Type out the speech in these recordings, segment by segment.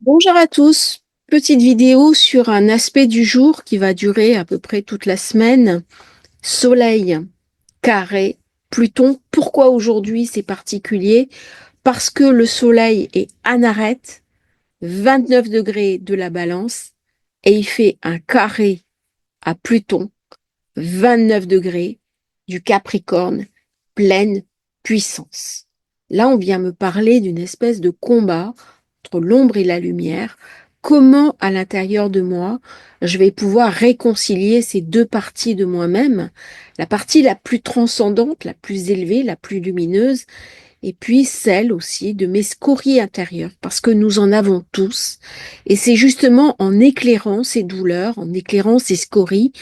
Bonjour à tous. Petite vidéo sur un aspect du jour qui va durer à peu près toute la semaine. Soleil, carré, Pluton. Pourquoi aujourd'hui c'est particulier? Parce que le Soleil est anarette, 29 degrés de la Balance, et il fait un carré à Pluton, 29 degrés du Capricorne, pleine puissance. Là, on vient me parler d'une espèce de combat entre l'ombre et la lumière. Comment, à l'intérieur de moi, je vais pouvoir réconcilier ces deux parties de moi-même, la partie la plus transcendante, la plus élevée, la plus lumineuse, et puis celle aussi de mes scories intérieures, parce que nous en avons tous. Et c'est justement en éclairant ces douleurs, en éclairant ces scories,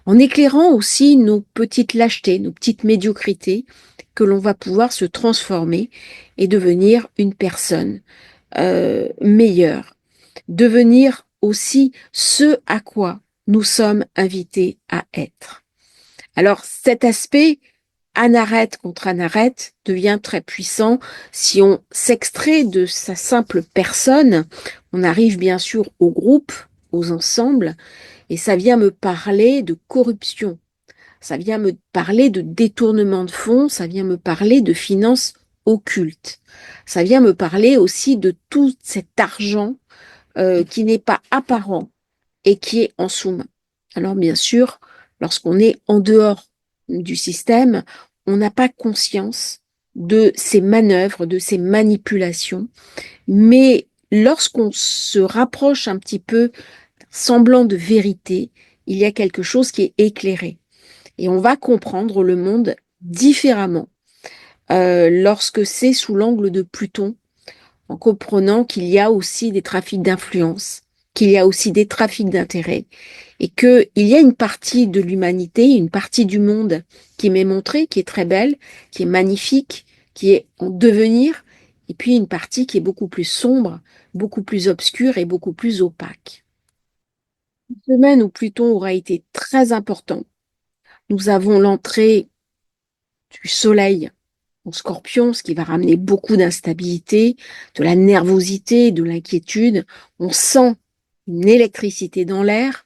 en éclairant aussi nos petites lâchetés, nos petites médiocrités, que l'on va pouvoir se transformer et devenir une personne meilleure, devenir aussi ce à quoi nous sommes invités à être. Alors cet aspect anarette contre anarette devient très puissant si on s'extrait de sa simple personne. On arrive bien sûr au groupe, aux ensembles, et ça vient me parler de corruption, ça vient me parler de détournement de fonds, ça vient me parler de finances occultes, ça vient me parler aussi de tout cet argent qui n'est pas apparent et qui est en sous-main. Alors bien sûr, lorsqu'on est en dehors du système, on n'a pas conscience de ces manœuvres, de ces manipulations, mais lorsqu'on se rapproche un petit peu semblant de vérité, il y a quelque chose qui est éclairé. Et on va comprendre le monde différemment lorsque c'est sous l'angle de Pluton, en comprenant qu'il y a aussi des trafics d'influence, qu'il y a aussi des trafics d'intérêts, et qu'il y a une partie de l'humanité, une partie du monde qui m'est montrée, qui est très belle, qui est magnifique, qui est en devenir, et puis une partie qui est beaucoup plus sombre, beaucoup plus obscure et beaucoup plus opaque. Une semaine où Pluton aura été très important. Nous avons l'entrée du Soleil en Scorpion, ce qui va ramener beaucoup d'instabilité, de la nervosité, de l'inquiétude. On sent une électricité dans l'air.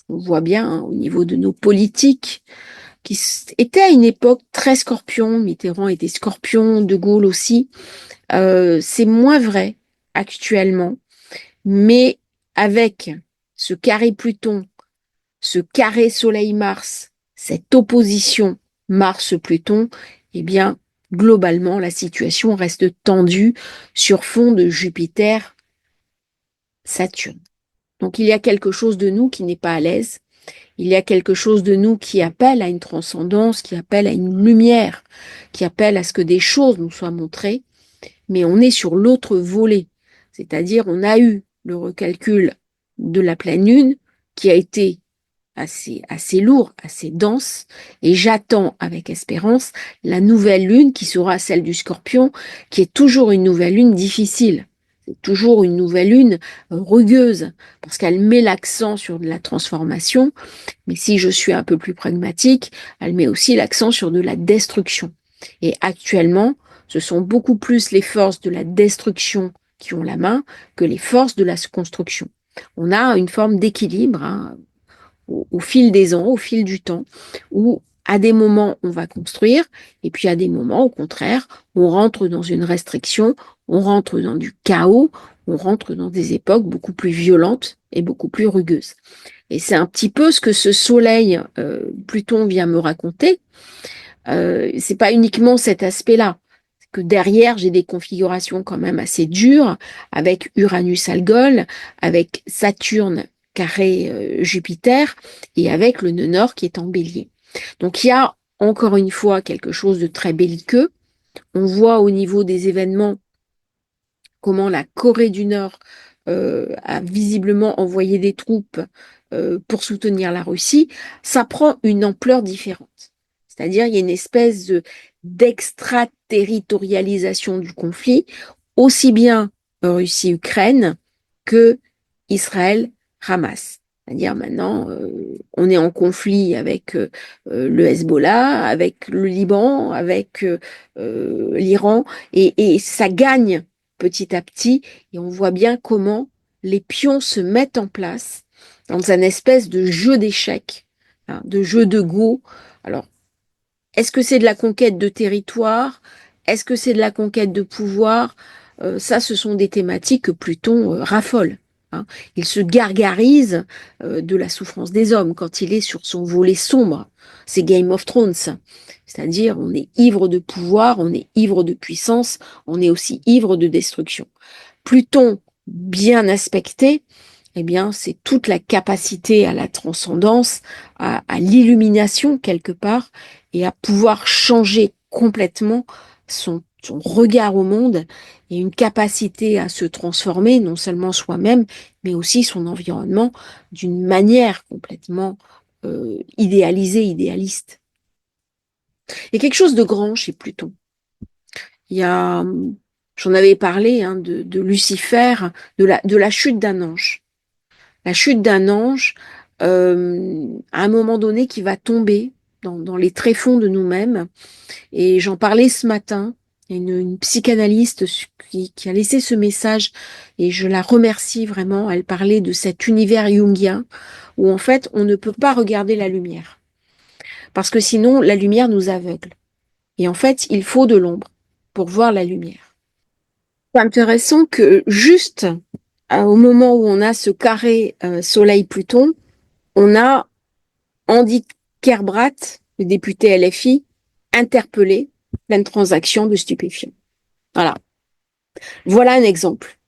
On voit bien hein, au niveau de nos politiques qui étaient à une époque très Scorpion. Mitterrand était Scorpion, De Gaulle aussi. C'est moins vrai actuellement, mais avec ce carré Pluton, ce carré Soleil-Mars, cette opposition Mars-Pluton, eh bien, globalement, la situation reste tendue sur fond de Jupiter-Saturne. Donc, il y a quelque chose de nous qui n'est pas à l'aise. Il y a quelque chose de nous qui appelle à une transcendance, qui appelle à une lumière, qui appelle à ce que des choses nous soient montrées, mais on est sur l'autre volet. C'est-à-dire, on a eu le recalcul de la pleine lune qui a été assez lourd, assez dense, et j'attends avec espérance la nouvelle lune qui sera celle du Scorpion, qui est toujours une nouvelle lune difficile. C'est toujours une nouvelle lune rugueuse, parce qu'elle met l'accent sur de la transformation, mais si je suis un peu plus pragmatique, elle met aussi l'accent sur de la destruction. Et actuellement, ce sont beaucoup plus les forces de la destruction qui ont la main que les forces de la construction. On a une forme d'équilibre, hein, au fil des ans, au fil du temps, où à des moments on va construire, et puis à des moments, au contraire, on rentre dans une restriction, on rentre dans du chaos, on rentre dans des époques beaucoup plus violentes et beaucoup plus rugueuses. Et c'est un petit peu ce que ce soleil Pluton vient me raconter. C'est pas uniquement cet aspect-là, que derrière j'ai des configurations quand même assez dures avec Uranus Algol, avec Saturne carré Jupiter et avec le nœud nord qui est en bélier. Donc il y a encore une fois quelque chose de très belliqueux. On voit au niveau des événements comment la Corée du Nord a visiblement envoyé des troupes pour soutenir la Russie. Ça prend une ampleur différente. C'est-à-dire, il y a une espèce d'extraterritorialisation du conflit, aussi bien Russie-Ukraine que Israël-Hamas. C'est-à-dire maintenant, on est en conflit avec le Hezbollah, avec le Liban, avec l'Iran, et ça gagne petit à petit, et on voit bien comment les pions se mettent en place dans un espèce de jeu d'échecs, hein, de jeu de Go. Alors, est-ce que c'est de la conquête de territoire? Est-ce que c'est de la conquête de pouvoir? Ça, ce sont des thématiques que Pluton raffole, hein. Il se gargarise de la souffrance des hommes quand il est sur son volet sombre. C'est Game of Thrones. C'est-à-dire, on est ivre de pouvoir, on est ivre de puissance, on est aussi ivre de destruction. Pluton, bien aspecté, eh bien, c'est toute la capacité à la transcendance, à l'illumination quelque part, et à pouvoir changer complètement son regard au monde, et une capacité à se transformer, non seulement soi-même, mais aussi son environnement, d'une manière complètement idéalisée, idéaliste. Il y a quelque chose de grand chez Pluton. Il y a, j'en avais parlé, hein, de Lucifer, de la chute d'un ange. La chute d'un ange, à un moment donné, qui va tomber dans les tréfonds de nous-mêmes. Et j'en parlais ce matin. Il y a une psychanalyste qui a laissé ce message et je la remercie vraiment. Elle parlait de cet univers jungien où en fait on ne peut pas regarder la lumière parce que sinon la lumière nous aveugle. Et en fait, il faut de l'ombre pour voir la lumière. C'est intéressant que juste au moment où on a ce carré Soleil-Pluton, on a Andy Kerbrat, le député LFI, interpellé pleine transaction de stupéfiants. Voilà. Voilà un exemple.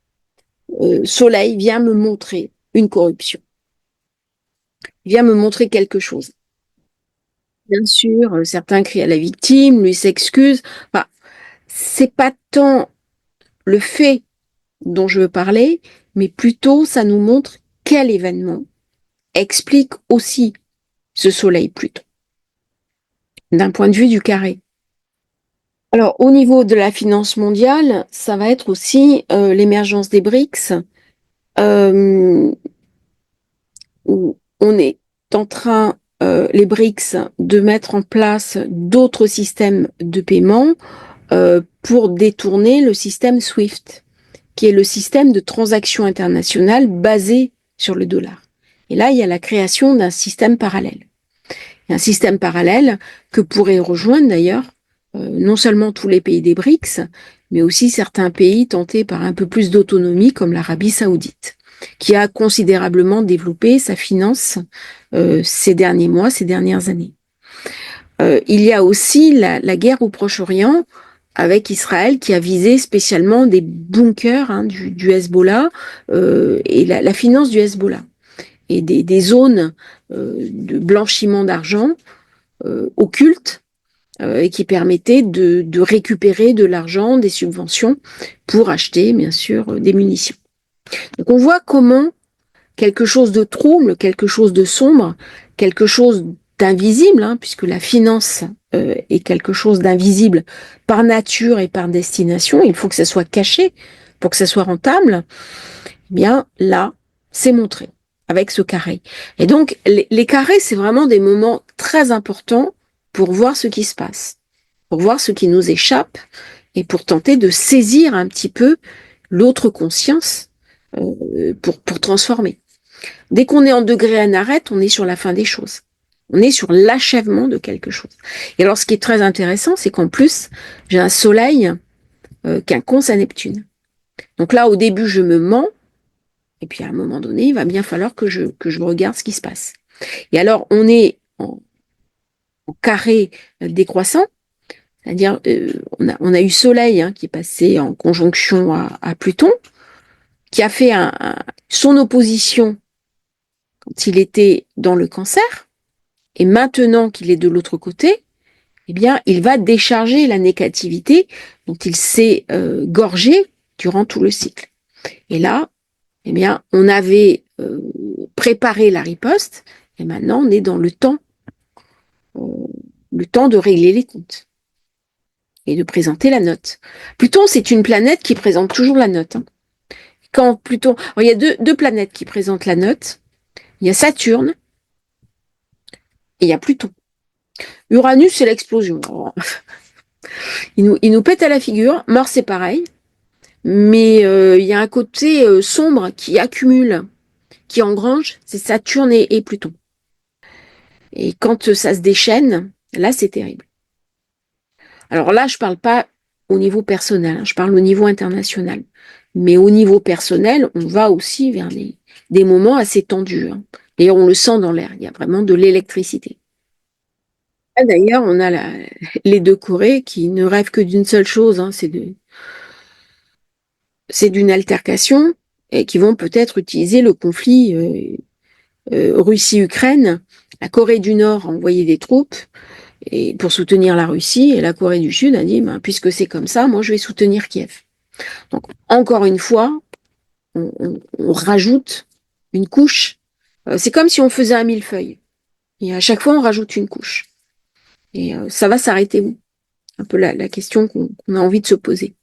Soleil vient me montrer une corruption. Il vient me montrer quelque chose. Bien sûr, certains crient à la victime, lui s'excuse. Enfin, c'est pas tant le fait dont je veux parler, mais plutôt ça nous montre quel événement explique aussi ce soleil Pluton, d'un point de vue du carré. Alors, au niveau de la finance mondiale, ça va être aussi l'émergence des BRICS, euh, où on est en train, les BRICS, de mettre en place d'autres systèmes de paiement pour détourner le système SWIFT, qui est le système de transaction internationale basé sur le dollar. Et là, il y a la création d'un système parallèle. Un système parallèle que pourraient rejoindre d'ailleurs non seulement tous les pays des BRICS, mais aussi certains pays tentés par un peu plus d'autonomie comme l'Arabie saoudite, qui a considérablement développé sa finance ces derniers mois, ces dernières années. Il y a aussi la guerre au Proche-Orient avec Israël qui a visé spécialement des bunkers du Hezbollah et la finance du Hezbollah et des zones de blanchiment d'argent occultes et qui permettaient de récupérer de l'argent, des subventions pour acheter bien sûr des munitions. Donc on voit comment quelque chose de trouble, quelque chose de sombre, quelque chose d'invisible, hein, puisque la finance est quelque chose d'invisible par nature et par destination, il faut que ça soit caché pour que ça soit rentable, eh bien là, c'est montré avec ce carré. Et donc, les carrés, c'est vraiment des moments très importants pour voir ce qui se passe, pour voir ce qui nous échappe et pour tenter de saisir un petit peu l'autre conscience pour transformer. Dès qu'on est en degré anarette, on est sur la fin des choses. On est sur l'achèvement de quelque chose. Et alors, ce qui est très intéressant, c'est qu'en plus, j'ai un soleil quinconce à Neptune. Donc là, au début, je me mens, et puis à un moment donné, il va bien falloir que je regarde ce qui se passe. Et alors, on est en carré décroissant, c'est-à-dire on a eu Soleil qui est passé en conjonction à Pluton, qui a fait son opposition quand il était dans le Cancer, et maintenant qu'il est de l'autre côté, eh bien, il va décharger la négativité dont il s'est gorgé durant tout le cycle. Et là, eh bien, on avait préparé la riposte, et maintenant on est dans le temps de régler les comptes et de présenter la note. Pluton, c'est une planète qui présente toujours la note. Quand Pluton, alors, il y a deux planètes qui présentent la note. Il y a Saturne et il y a Pluton. Uranus, c'est l'explosion. Il nous pète à la figure. Mars, c'est pareil. mais il y a un côté sombre qui accumule, qui engrange, c'est Saturne et Pluton. Et quand ça se déchaîne, là, c'est terrible. Alors là, je ne parle pas au niveau personnel, hein, je parle au niveau international. Mais au niveau personnel, on va aussi vers des moments assez tendus, hein. D'ailleurs, on le sent dans l'air, il y a vraiment de l'électricité. D'ailleurs, on a les deux Corées qui ne rêvent que d'une seule chose, hein, c'est d'une altercation et qui vont peut-être utiliser le conflit Russie-Ukraine. La Corée du Nord a envoyé des troupes et pour soutenir la Russie et la Corée du Sud a dit ben, puisque c'est comme ça, moi je vais soutenir Kiev. Donc encore une fois, on rajoute une couche. C'est comme si on faisait un millefeuille et à chaque fois on rajoute une couche. Et ça va s'arrêter où? Un peu la question qu'on a envie de se poser.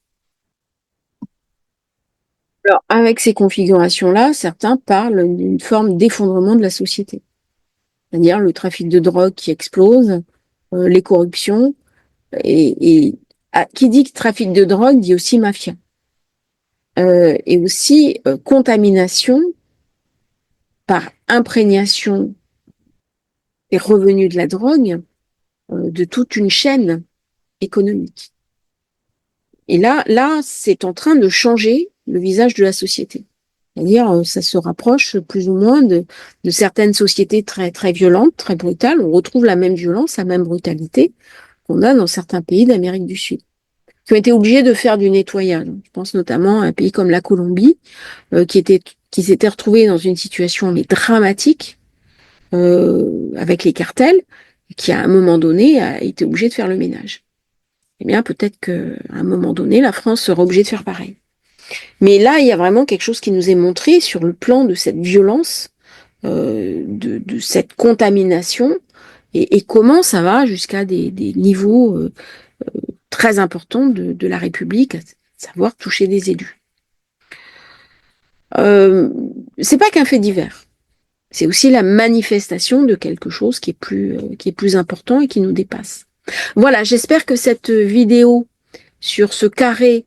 Alors, avec ces configurations-là, certains parlent d'une forme d'effondrement de la société. C'est-à-dire le trafic de drogue qui explose, les corruptions, et qui dit trafic de drogue dit aussi mafia. Et aussi contamination par imprégnation des revenus de la drogue de toute une chaîne économique. Et là, c'est en train de changer le visage de la société. C'est-à-dire, ça se rapproche plus ou moins de certaines sociétés très, très violentes, très brutales. On retrouve la même violence, la même brutalité qu'on a dans certains pays d'Amérique du Sud, qui ont été obligés de faire du nettoyage. Je pense notamment à un pays comme la Colombie, qui s'était retrouvé dans une situation mais dramatique avec les cartels, et qui à un moment donné a été obligé de faire le ménage. Eh bien, peut-être qu'à un moment donné, la France sera obligée de faire pareil. Mais là, il y a vraiment quelque chose qui nous est montré sur le plan de cette violence, de cette contamination, et comment ça va jusqu'à des niveaux très importants de la République, à savoir toucher des élus. C'est pas qu'un fait divers, c'est aussi la manifestation de quelque chose qui est plus important et qui nous dépasse. Voilà, j'espère que cette vidéo sur ce carré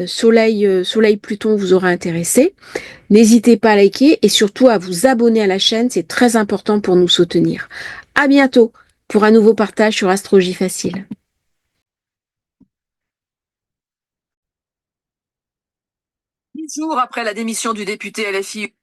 Soleil-Pluton vous aura intéressé. N'hésitez pas à liker et surtout à vous abonner à la chaîne, c'est très important pour nous soutenir. À bientôt pour un nouveau partage sur Astrologie Facile. 10 jours après la démission du député LFI